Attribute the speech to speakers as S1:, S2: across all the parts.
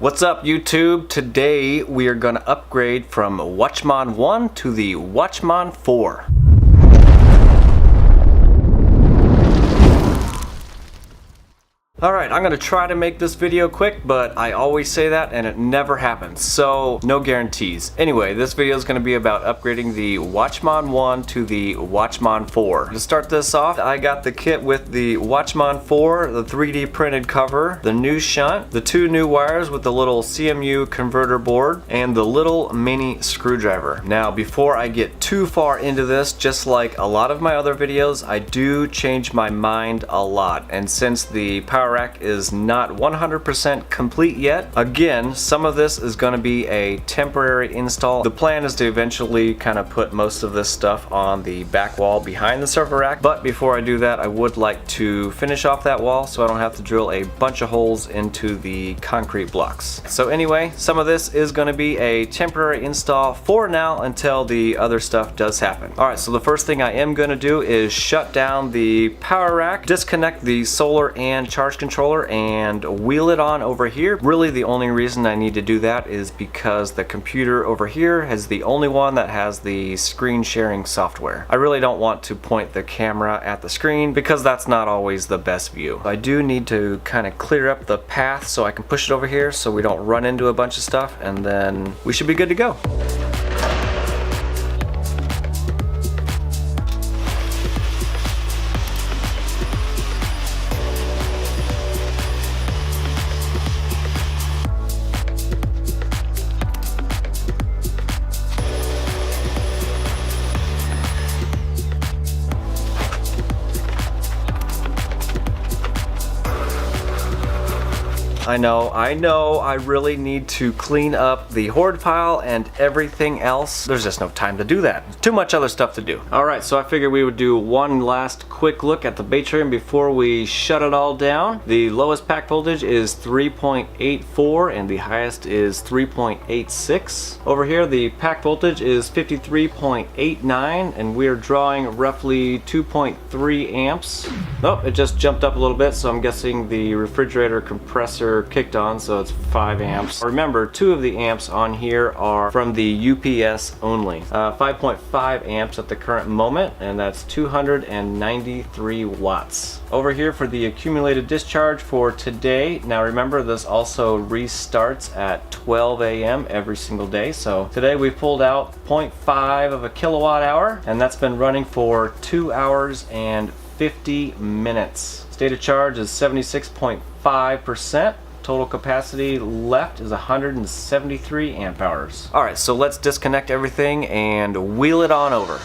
S1: What's up YouTube? Today we are going to upgrade from WatchMon 1 to the WatchMon 4. Alright, I'm going to try to make this video quick, but I always say that and it never happens, so no guarantees. Anyway, this video is going to be about upgrading the WatchMon 1 to the WatchMon 4. To start this off, I got the kit with the WatchMon 4, the 3D printed cover, the new shunt, the two new wires with the little CMU converter board, and the little mini screwdriver. Now, before I get too far into this, just like a lot of my other videos, I do change my mind a lot, and since the power rack is not 100% complete yet. Again, some of this is going to be a temporary install. The plan is to eventually kind of put most of this stuff on the back wall behind the server rack, but before I do that, I would like to finish off that wall so I don't have to drill a bunch of holes into the concrete blocks. So anyway, some of this is going to be a temporary install for now until the other stuff does happen. Alright, so the first thing I am going to do is shut down the power rack, disconnect the solar and charge controller, and wheel it on over here. Really the only reason I need to do that is because the computer over here is the only one that has the screen sharing software. I really don't want to point the camera at the screen because that's not always the best view. I do need to kind of clear up the path so I can push it over here so we don't run into a bunch of stuff, and then we should be good to go. I know, I really need to clean up the hoard pile and everything else. There's just no time to do that. Too much other stuff to do. Alright, so I figured we would do one last quick look at the Batrium before we shut it all down. The lowest pack voltage is 3.84 and the highest is 3.86. Over here the pack voltage is 53.89 and we're drawing roughly 2.3 amps. Oh, it just jumped up a little bit, so I'm guessing the refrigerator compressor kicked on, so it's 5 amps. Remember, 2 of the amps on here are from the UPS only. 5.5 amps at the current moment, and that's 293 watts. Over here for the accumulated discharge for today. Now remember, this also restarts at 12 a.m. every single day, so today we pulled out 0.5 of a kilowatt hour, and that's been running for 2 hours and 50 minutes. State of charge is 76.5%. Total capacity left is 173 amp hours. Alright, so let's disconnect everything and wheel it on over.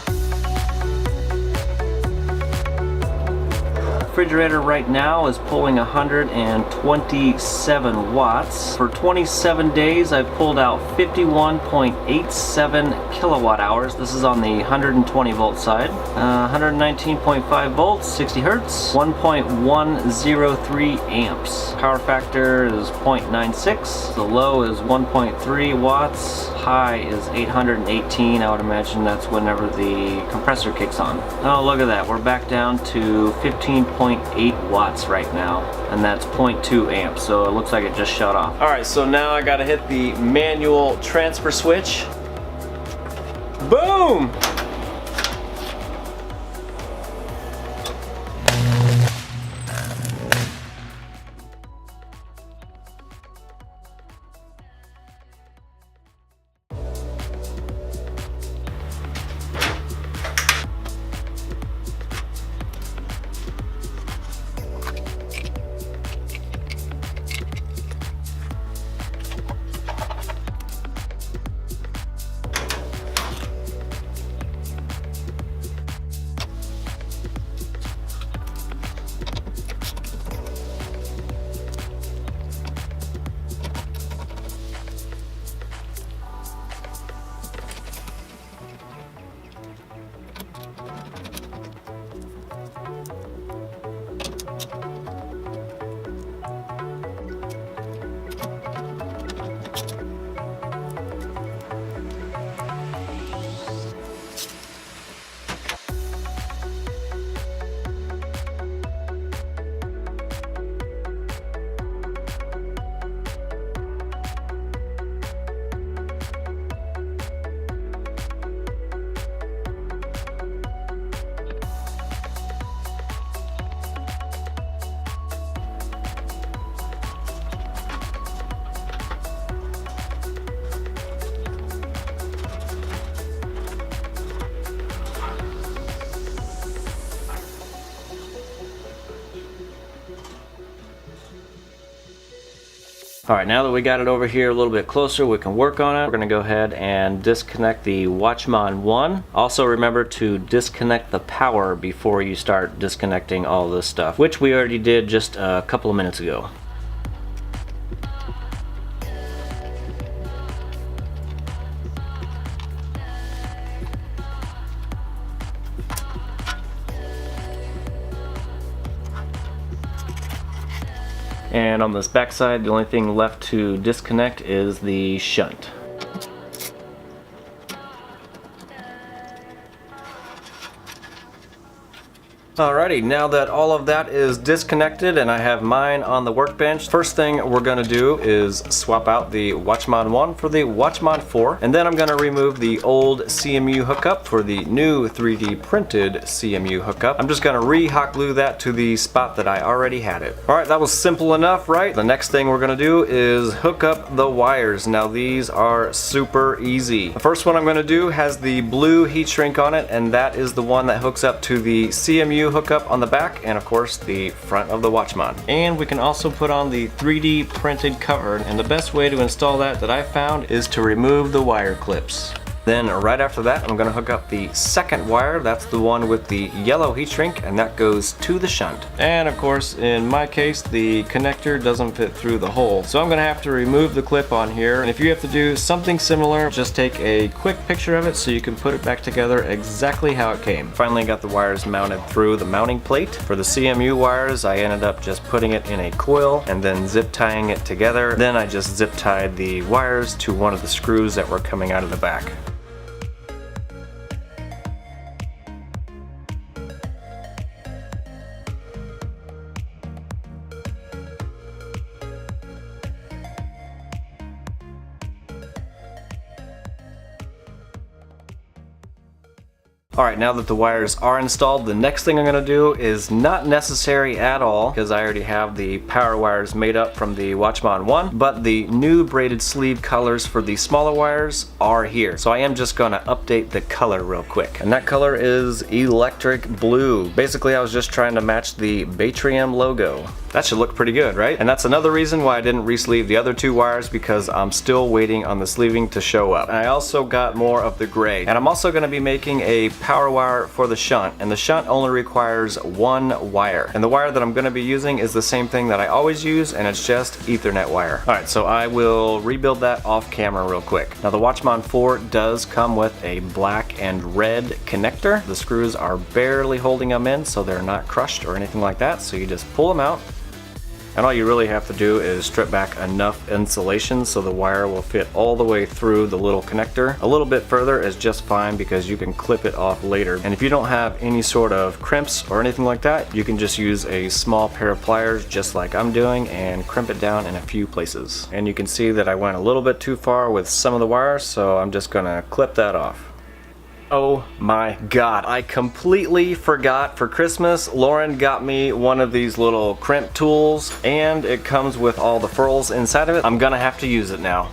S1: Refrigerator right now is pulling 127 watts. For 27 days I've pulled out 51.87 kilowatt hours. This is on the 120 volt side. 119.5 volts, 60 hertz, 1.103 amps. Power factor is 0.96. The low is 1.3 watts. High is 818. I would imagine that's whenever the compressor kicks on. Oh, look at that. We're back down to 15.8 watts right now, and that's 0.2 amps, so it looks like it just shut off. Alright, so now I gotta hit the manual transfer switch. Boom! Alright, now that we got it over here a little bit closer, we can work on it. We're going to go ahead and disconnect the WatchMon 1. Also remember to disconnect the power before you start disconnecting all this stuff, which we already did just a couple of minutes ago. And on this back side, the only thing left to disconnect is the shunt. Alrighty, now that all of that is disconnected and I have mine on the workbench, first thing we're going to do is swap out the WatchMon 1 for the WatchMon 4, and then I'm going to remove the old CMU hookup for the new 3D printed CMU hookup. I'm just going to re-hot glue that to the spot that I already had it. Alright, that was simple enough, right? The next thing we're going to do is hook up the wires. Now these are super easy. The first one I'm going to do has the blue heat shrink on it, and that is the one that hooks up to the CMU hookup on the back and of course the front of the WatchMon. And we can also put on the 3D printed cover, and the best way to install that I found is to remove the wire clips. Then right after that I'm going to hook up the second wire. That's the one with the yellow heat shrink, and that goes to the shunt. And of course in my case the connector doesn't fit through the hole, so I'm going to have to remove the clip on here. And if you have to do something similar, just take a quick picture of it so you can put it back together exactly how it came. Finally got the wires mounted through the mounting plate. For the CMU wires I ended up just putting it in a coil and then zip tying it together. Then I just zip tied the wires to one of the screws that were coming out of the back. Alright, now that the wires are installed, the next thing I'm going to do is not necessary at all, because I already have the power wires made up from the WatchMon 1, but the new braided sleeve colors for the smaller wires are here. So I am just going to update the color real quick. And that color is electric blue. Basically I was just trying to match the Batrium logo. That should look pretty good, right? And that's another reason why I didn't re-sleeve the other two wires, because I'm still waiting on the sleeving to show up. And I also got more of the gray. And I'm also going to be making a power wire for the shunt, and the shunt only requires one wire. And the wire that I'm going to be using is the same thing that I always use, and it's just Ethernet wire. Alright, so I will rebuild that off camera real quick. Now the WatchMon 4 does come with a black and red connector. The screws are barely holding them in, so they're not crushed or anything like that, so you just pull them out. And all you really have to do is strip back enough insulation so the wire will fit all the way through the little connector. A little bit further is just fine because you can clip it off later. And if you don't have any sort of crimps or anything like that, you can just use a small pair of pliers just like I'm doing and crimp it down in a few places. And you can see that I went a little bit too far with some of the wires, so I'm just gonna clip that off. Oh my god, I completely forgot. For Christmas, Lauren got me one of these little crimp tools, and it comes with all the furls inside of it. I'm gonna have to use it now.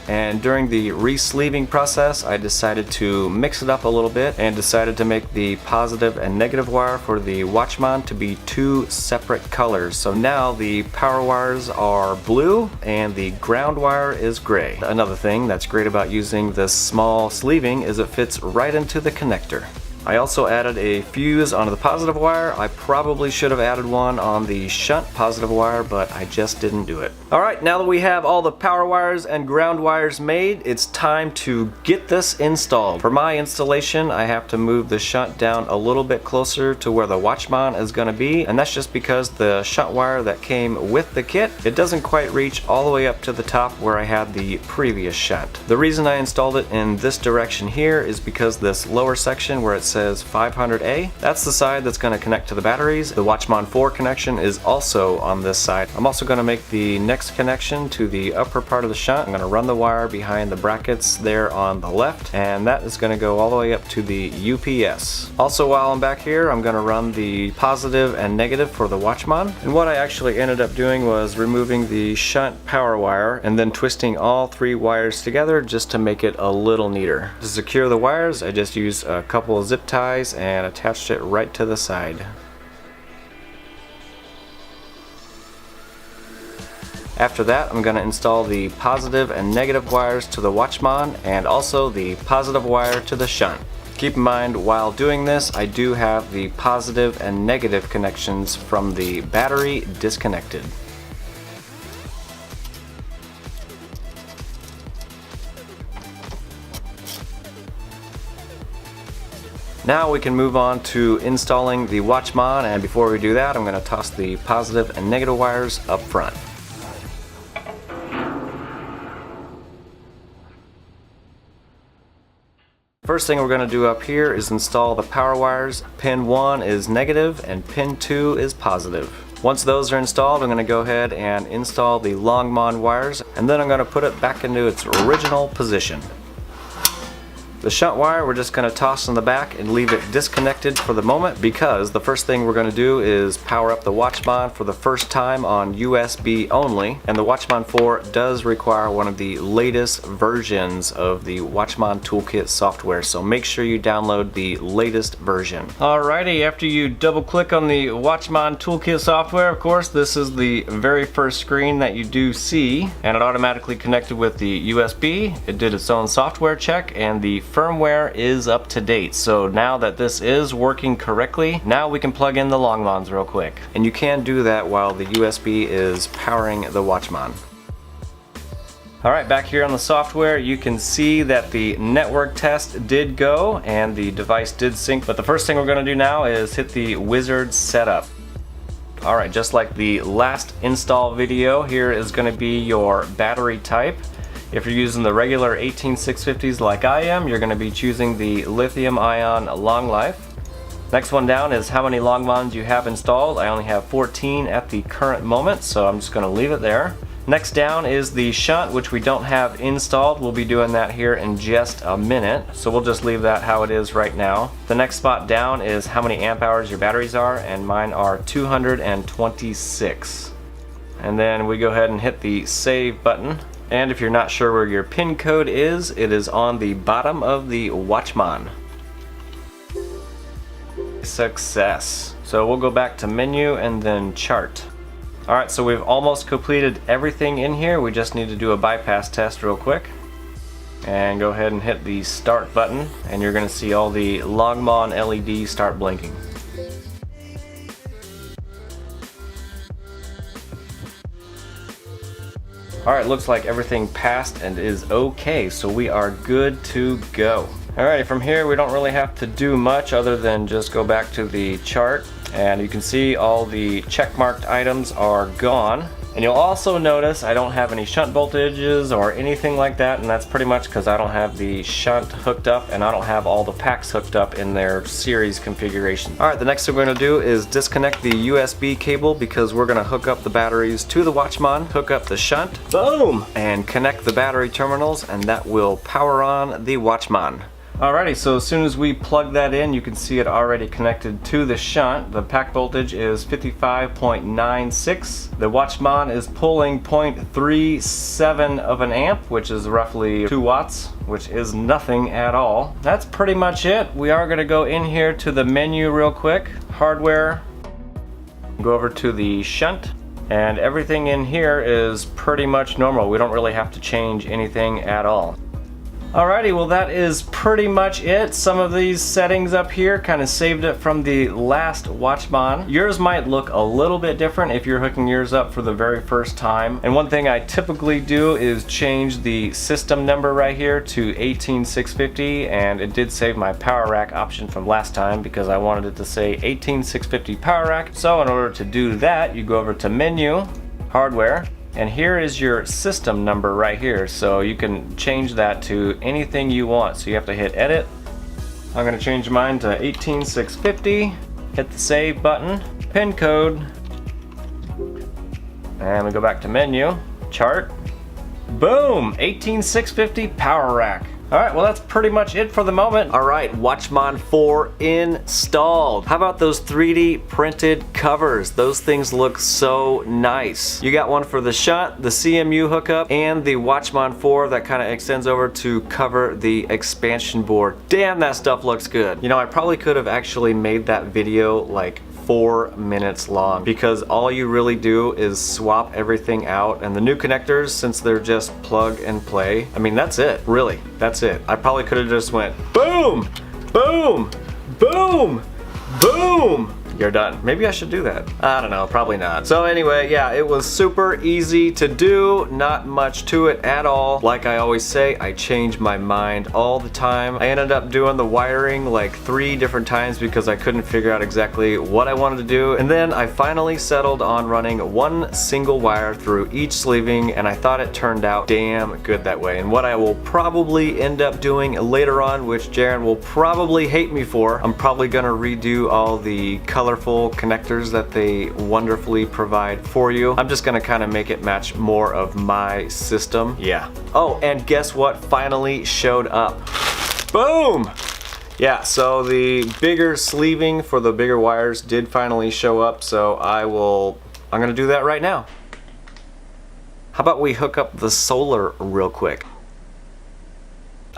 S1: And during the re-sleeving process, I decided to mix it up a little bit and decided to make the positive and negative wire for the WatchMon to be two separate colors. So now the power wires are blue and the ground wire is gray. Another thing that's great about using this small sleeving is it fits right into the connector. I also added a fuse onto the positive wire. I probably should have added one on the shunt positive wire, but I just didn't do it. Alright, now that we have all the power wires and ground wires made, it's time to get this installed. For my installation, I have to move the shunt down a little bit closer to where the WatchMon is going to be, and that's just because the shunt wire that came with the kit, it doesn't quite reach all the way up to the top where I had the previous shunt. The reason I installed it in this direction here is because this lower section where it says 500A, that's the side that's going to connect to the batteries. The WatchMon 4 connection is also on this side. I'm also going to make the next connection to the upper part of the shunt. I'm going to run the wire behind the brackets there on the left, and that is going to go all the way up to the UPS. Also, while I'm back here, I'm going to run the positive and negative for the WatchMon. And what I actually ended up doing was removing the shunt power wire and then twisting all three wires together just to make it a little neater. To secure the wires, I just used a couple of zip ties and attached it right to the side. After that, I'm going to install the positive and negative wires to the WatchMon and also the positive wire to the shunt. Keep in mind, while doing this, I do have the positive and negative connections from the battery disconnected. Now we can move on to installing the WatchMon, and before we do that, I'm going to toss the positive and negative wires up front. First thing we're going to do up here is install the power wires. Pin 1 is negative and pin 2 is positive. Once those are installed, I'm going to go ahead and install the LongMon wires, and then I'm going to put it back into its original position. The shunt wire we're just going to toss in the back and leave it disconnected for the moment, because the first thing we're going to do is power up the WatchMon for the first time on USB only, and the WatchMon 4 does require one of the latest versions of the WatchMon Toolkit software, so make sure you download the latest version. Alrighty, after you double click on the WatchMon Toolkit software, of course this is the very first screen that you do see, and it automatically connected with the USB. It did its own software check and the firmware is up to date. So now that this is working correctly, now we can plug in the LongMons real quick. And you can do that while the USB is powering the WatchMon. Alright, back here on the software, you can see that the network test did go and the device did sync, but the first thing we're going to do now is hit the wizard setup. Alright, just like the last install video, here is going to be your battery type. If you're using the regular 18650s like I am, you're going to be choosing the lithium-ion long life. Next one down is how many LongMons you have installed. I only have 14 at the current moment, so I'm just going to leave it there. Next down is the shunt, which we don't have installed. We'll be doing that here in just a minute, so we'll just leave that how it is right now. The next spot down is how many amp hours your batteries are, and mine are 226. And then we go ahead and hit the save button. And if you're not sure where your pin code is, it is on the bottom of the WatchMon. Success. So we'll go back to menu and then chart. Alright, so we've almost completed everything in here. We just need to do a bypass test real quick. And go ahead and hit the start button, and you're going to see all the LongMon LEDs start blinking. Alright, looks like everything passed and is okay, so we are good to go. Alright, from here we don't really have to do much other than just go back to the chart, and you can see all the checkmarked items are gone. And you'll also notice I don't have any shunt voltages or anything like that, and that's pretty much because I don't have the shunt hooked up and I don't have all the packs hooked up in their series configuration. Alright, the next thing we're going to do is disconnect the USB cable, because we're going to hook up the batteries to the WatchMon, hook up the shunt, boom, and connect the battery terminals, and that will power on the WatchMon. Alrighty, so as soon as we plug that in, you can see it already connected to the shunt. The pack voltage is 55.96. The WatchMon is pulling 0.37 of an amp, which is roughly 2 watts, which is nothing at all. That's pretty much it. We are going to go in here to the menu real quick. Hardware. Go over to the shunt. And everything in here is pretty much normal. We don't really have to change anything at all. Alrighty, well that is pretty much it. Some of these settings up here kind of saved it from the last WatchMon. Yours might look a little bit different if you're hooking yours up for the very first time. And one thing I typically do is change the system number right here to 18650, and it did save my power rack option from last time because I wanted it to say 18650 power rack. So in order to do that, you go over to menu, hardware, and here is your system number right here, so you can change that to anything you want. So you have to hit edit. I'm going to change mine to 18650, hit the save button, pin code, and we go back to menu, chart, boom, 18650 power rack. Alright, well that's pretty much it for the moment. Alright, WatchMon 4 installed. How about those 3D printed covers? Those things look so nice. You got one for the shunt, the CMU hookup, and the WatchMon 4 that kind of extends over to cover the expansion board. Damn, that stuff looks good. You know, I probably could have actually made that video like 4 minutes long, because all you really do is swap everything out, and the new connectors, since they're just plug and play, I mean, that's it, really, that's it. I probably could have just went boom, boom, boom, boom. You're done. Maybe I should do that. I don't know, probably not. So anyway, yeah, it was super easy to do, not much to it at all. Like I always say, I change my mind all the time. I ended up doing the wiring like 3 different times because I couldn't figure out exactly what I wanted to do. And then I finally settled on running 1 single wire through each sleeving, and I thought it turned out damn good that way. And what I will probably end up doing later on, which Jaren will probably hate me for, I'm probably gonna redo all the colorful connectors that they wonderfully provide for you. I'm just gonna kind of make it match more of my system. Yeah. Oh, and guess what finally showed up? Boom! Yeah, so the bigger sleeving for the bigger wires did finally show up, so I'm gonna do that right now. How about we hook up the solar real quick?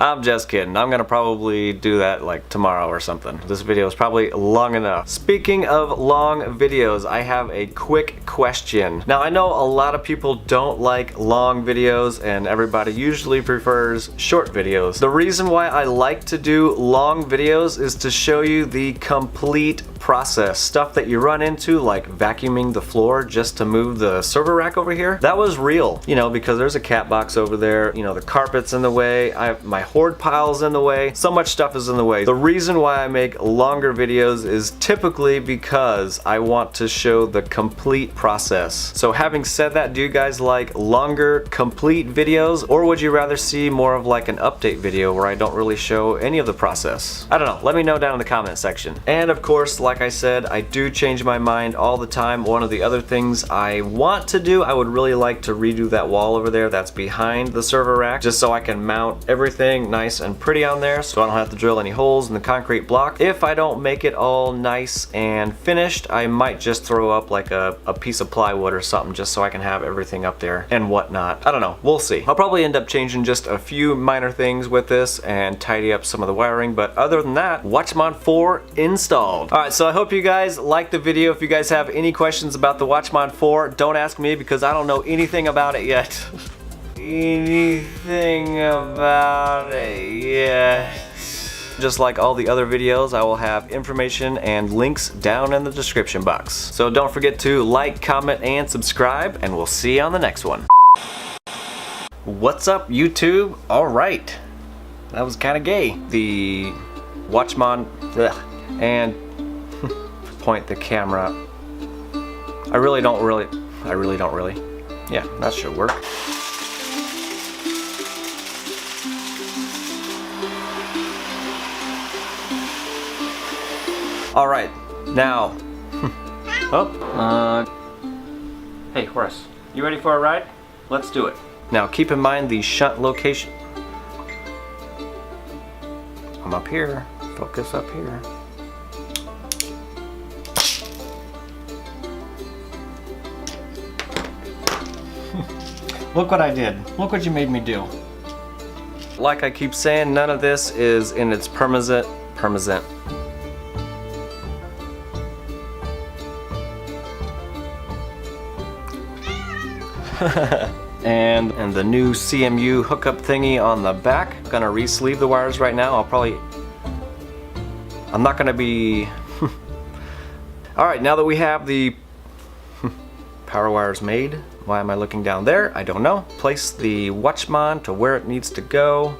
S1: I'm just kidding. I'm gonna probably do that like tomorrow or something. This video is probably long enough. Speaking of long videos, I have a quick question. Now I know a lot of people don't like long videos and everybody usually prefers short videos. The reason why I like to do long videos is to show you the complete process. Stuff that you run into, like vacuuming the floor just to move the server rack over here. That was real, you know, because there's a cat box over there, you know, the carpet's in the way, my hoard pile's in the way, so much stuff is in the way. The reason why I make longer videos is typically because I want to show the complete process. So having said that, do you guys like longer complete videos, or would you rather see more of like an update video where I don't really show any of the process? I don't know, let me know down in the comment section. And of course, like I said, I do change my mind all the time. One of the other things I want to do, I would really like to redo that wall over there that's behind the server rack, just so I can mount everything nice and pretty on there, so I don't have to drill any holes in the concrete block. If I don't make it all nice and finished, I might just throw up like a piece of plywood or something, just so I can have everything up there and whatnot. I don't know, we'll see. I'll probably end up changing just a few minor things with this and tidy up some of the wiring, but other than that, WatchMon 4 installed. Alright, so I hope you guys liked the video. If you guys have any questions about the WatchMon 4, don't ask me because I don't know anything about it yet. Anything about it yet. Just like all the other videos, I will have information and links down in the description box. So don't forget to like, comment, and subscribe, and we'll see you on the next one. What's up, YouTube? Alright. That was kind of gay. The WatchMon... and point the camera. I really don't really. Yeah, that should work. Alright, now. Hey, Horace, you ready for a ride? Let's do it. Now, keep in mind the shunt location. I'm up here. Focus up here. Look what I did. Look what you made me do. Like I keep saying, none of this is in its permanent. and the new CMU hookup thingy on the back. Gonna re-sleeve the wires right now. I'm not gonna be... Alright, now that we have the power wires made, why am I looking down there? I don't know. Place the WatchMon to where it needs to go,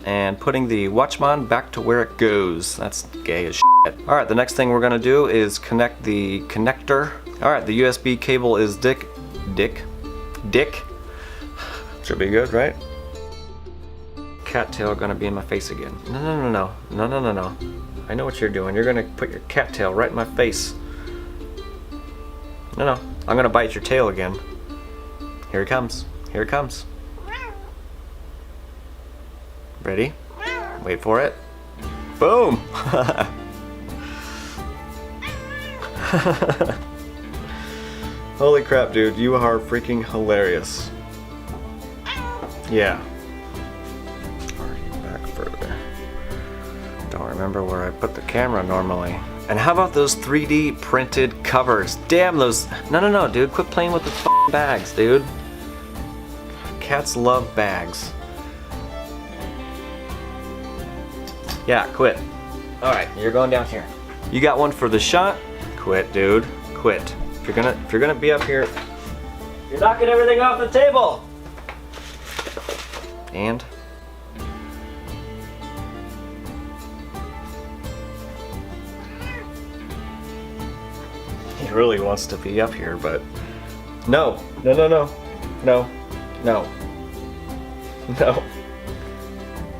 S1: and putting the WatchMon back to where it goes. That's gay as shit. Alright, the next thing we're gonna do is connect the connector. Alright, the USB cable is dick. Should be good, right? Cattail gonna be in my face again. No. I know what you're doing. You're gonna put your cattail right in my face. No. I'm gonna bite your tail again. Here it comes. Here it comes. Ready? Wait for it. Boom! Holy crap, dude. You are freaking hilarious. Yeah. Back further. Don't remember where I put the camera normally. And how about those 3D printed covers? Damn those, no, dude, quit playing with the f***ing bags, dude. Cats love bags. Yeah, quit. Alright, you're going down here. You got one for the shunt? Quit, dude. Quit. If you're gonna be up here, you're knocking everything off the table! And he really wants to be up here, but no.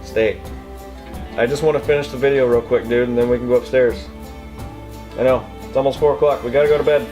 S1: Stay. I just want to finish the video real quick, dude, and then we can go upstairs. I know, it's almost 4 o'clock. We gotta go to bed.